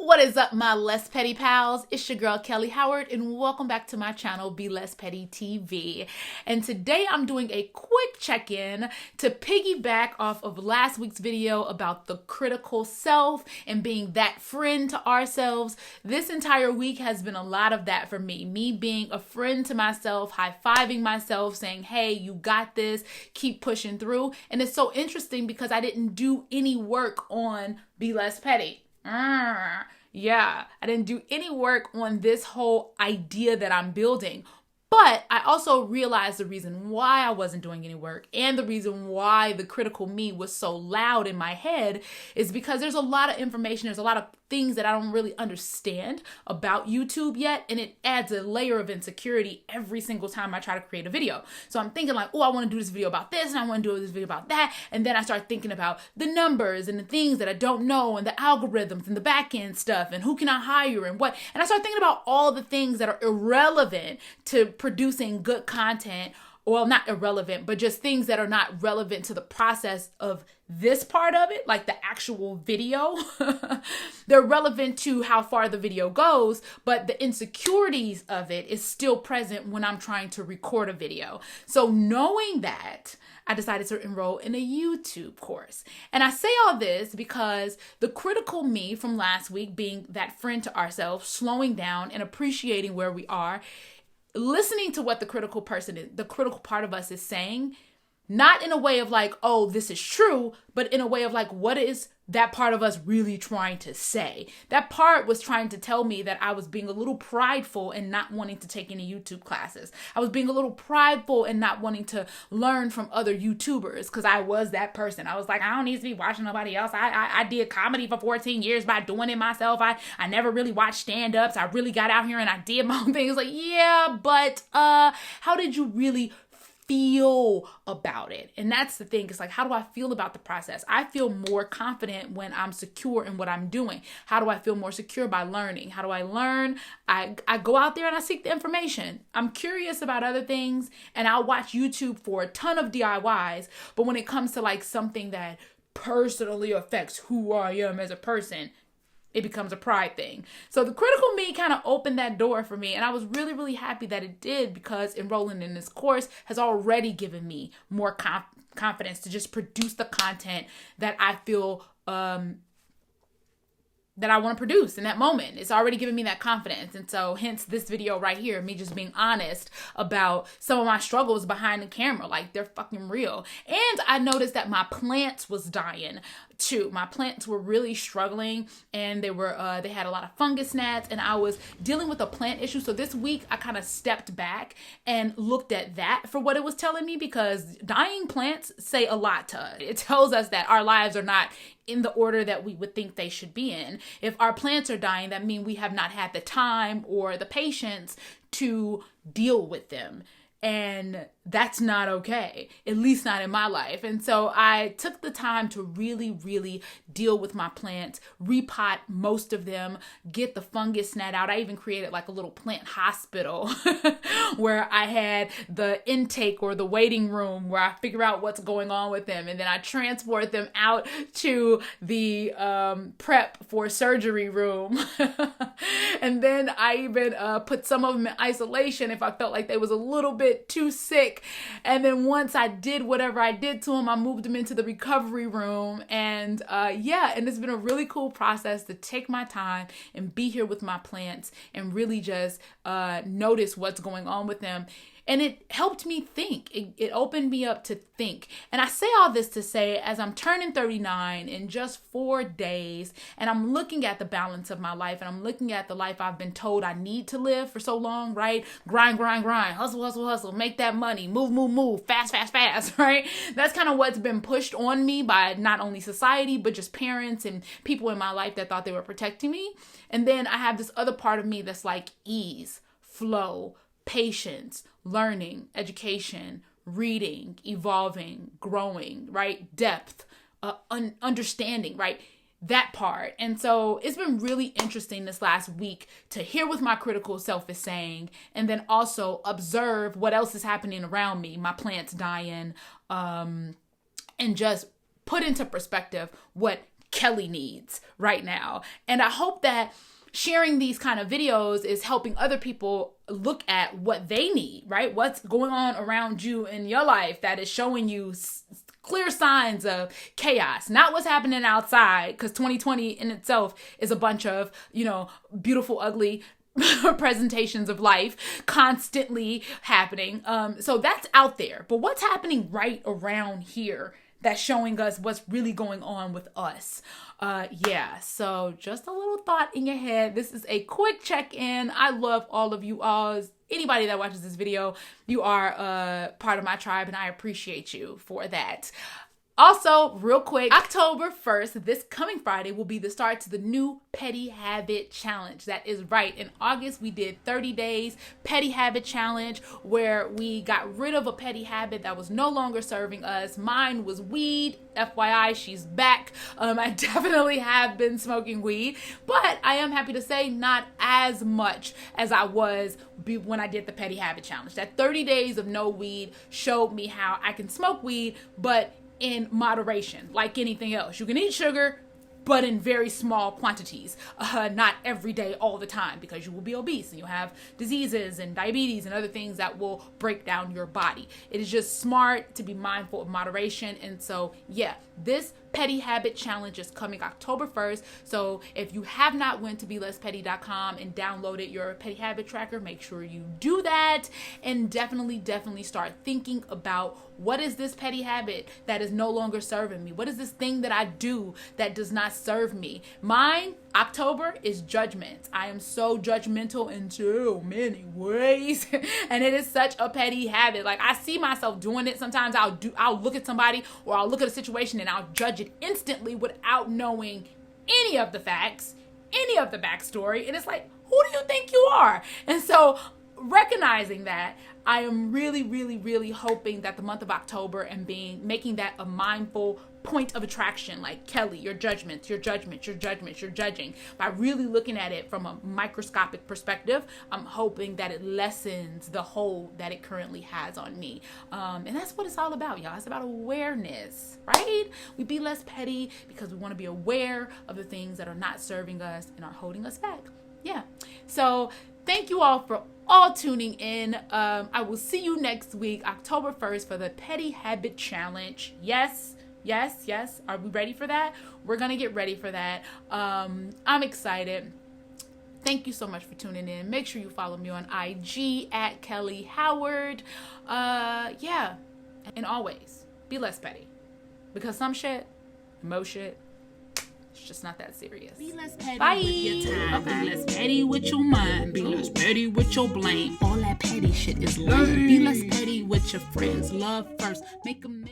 What is up, my Less Petty pals? It's your girl, Kellye Howard, and welcome back to my channel, Be Less Petty TV. And today I'm doing a quick check-in to piggyback off of last week's video about the critical self and being that friend to ourselves. This entire week has been a lot of that for me. Me being a friend to myself, high-fiving myself, saying, hey, you got this, keep pushing through. And it's so interesting because I didn't do any work on Be Less Petty. Yeah, I didn't do any work on this whole idea that I'm building. But I also realized the reason why I wasn't doing any work and the reason why the critical me was so loud in my head is because there's a lot of information, there's a lot of things that I don't really understand about YouTube yet, and it adds a layer of insecurity every single time I try to create a video. So I'm thinking like, oh, I want to do this video about this and I want to do this video about that, and then I start thinking about the numbers and the things that I don't know and the algorithms and the back end stuff and who can I hire and what, and I start thinking about all the things that are irrelevant to producing good content. Well, not irrelevant, but just things that are not relevant to the process of this part of it, like the actual video. They're relevant to how far the video goes, but the insecurities of it is still present when I'm trying to record a video. So knowing that, I decided to enroll in a YouTube course. And I say all this because the critical me from last week, being that friend to ourselves, slowing down and appreciating where we are, listening to what the critical person is, the critical part of us is saying, not in a way of like, oh, this is true, but in a way of like, what is that part of us really trying to say? That part was trying to tell me that I was being a little prideful and not wanting to take any YouTube classes. I was being a little prideful and not wanting to learn from other YouTubers because I was that person. I was like, I don't need to be watching nobody else. I did comedy for 14 years by doing it myself. I never really watched stand-ups. I really got out here and I did my own thing. It's like, yeah, but how did you really feel about it? And that's the thing. It's like, how do I feel about the process? I feel more confident when I'm secure in what I'm doing. How do I feel more secure? By learning. How do I learn? I go out there and I seek the information. I'm curious about other things and I'll watch YouTube for a ton of DIYs. But when it comes to like something that personally affects who I am as a person, it becomes a pride thing. So the critical me kind of opened that door for me. And I was really, really happy that it did because enrolling in this course has already given me more confidence to just produce the content that I feel that I want to produce in that moment. It's already given me that confidence. And so hence this video right here, me just being honest about some of my struggles behind the camera. Like, they're fucking real. And I noticed that my plants was dying too. My plants were really struggling and they had a lot of fungus gnats and I was dealing with a plant issue. So this week I kind of stepped back and looked at that for what it was telling me, because dying plants say a lot to us. It tells us that our lives are not in the order that we would think they should be in. If our plants are dying, that means we have not had the time or the patience to deal with them. And that's not okay, at least not in my life. And so I took the time to really, really deal with my plants, repot most of them, get the fungus gnat out. I even created like a little plant hospital where I had the intake or the waiting room where I figure out what's going on with them. And then I transport them out to the prep for surgery room. And then I even put some of them in isolation if I felt like they was a little bit too sick. And then once I did whatever I did to them, I moved them into the recovery room. And and it's been a really cool process to take my time and be here with my plants and really just notice what's going on with them. And it helped me think. It opened me up to think. And I say all this to say, as I'm turning 39 in just 4 days, and I'm looking at the balance of my life, and I'm looking at the life I've been told I need to live for so long, right? Grind, grind, grind, hustle, hustle, hustle, make that money, move, move, move, fast, fast, fast, right? That's kind of what's been pushed on me by not only society, but just parents and people in my life that thought they were protecting me. And then I have this other part of me that's like ease, flow, patience, learning, education, reading, evolving, growing, right? Depth, understanding, right? That part. And so it's been really interesting this last week to hear what my critical self is saying, and then also observe what else is happening around me, my plants dying, and just put into perspective what Kellye needs right now. And I hope that sharing these kind of videos is helping other people look at what they need, right? What's going on around you in your life that is showing you clear signs of chaos, not what's happening outside, because 2020 in itself is a bunch of, beautiful, ugly presentations of life constantly happening. So that's out there. But what's happening right around here that's showing us what's really going on with us? So just a little thought in your head. This is a quick check-in. I love all of you all. Anybody that watches this video, you are part of my tribe, and I appreciate you for that. Also, real quick, October 1st, this coming Friday, will be the start to the new Petty Habit Challenge. That is right. In August, we did 30 days Petty Habit Challenge, where we got rid of a petty habit that was no longer serving us. Mine was weed. FYI, she's back. I definitely have been smoking weed, but I am happy to say not as much as I was when I did the Petty Habit Challenge. That 30 days of no weed showed me how I can smoke weed, but in moderation, like anything else. You can eat sugar, but in very small quantities, not every day, all the time, because you will be obese and you'll have diseases and diabetes and other things that will break down your body. It is just smart to be mindful of moderation. And so, this Petty Habit Challenge is coming October 1st. So if you have not went to belesspetty.com and downloaded your Petty Habit Tracker, make sure you do that, and definitely start thinking about, what is this petty habit that is no longer serving me? What is this thing that I do that does not serve me? Mine, October, is judgment. I am so judgmental in so many ways, and it is such a petty habit. Like, I see myself doing it. Sometimes I'll look at somebody, or I'll look at a situation and I'll judge it instantly without knowing any of the facts, any of the backstory. And it's like, who do you think you are? And so, recognizing that, I am really hoping that the month of October and making that a mindful point of attraction, like, Kellye, your judgment, you're judging. By really looking at it from a microscopic perspective, I'm hoping that it lessens the hold that it currently has on me. And that's what it's all about, y'all. It's about awareness, right? We be less petty because we want to be aware of the things that are not serving us and are holding us back. So thank you all for all tuning in. I will see you next week, October 1st, for the Petty Habit Challenge. Yes. Are we ready for that? We're going to get ready for that. I'm excited. Thank you so much for tuning in. Make sure you follow me on IG at Kellye Howard. And always be less petty, because some shit, most shit, it's just not that serious. Be less petty with your time. Be less petty with your mind. Be less petty with your blame. All that petty shit is lame. Be less petty with your friends. Love first. Make them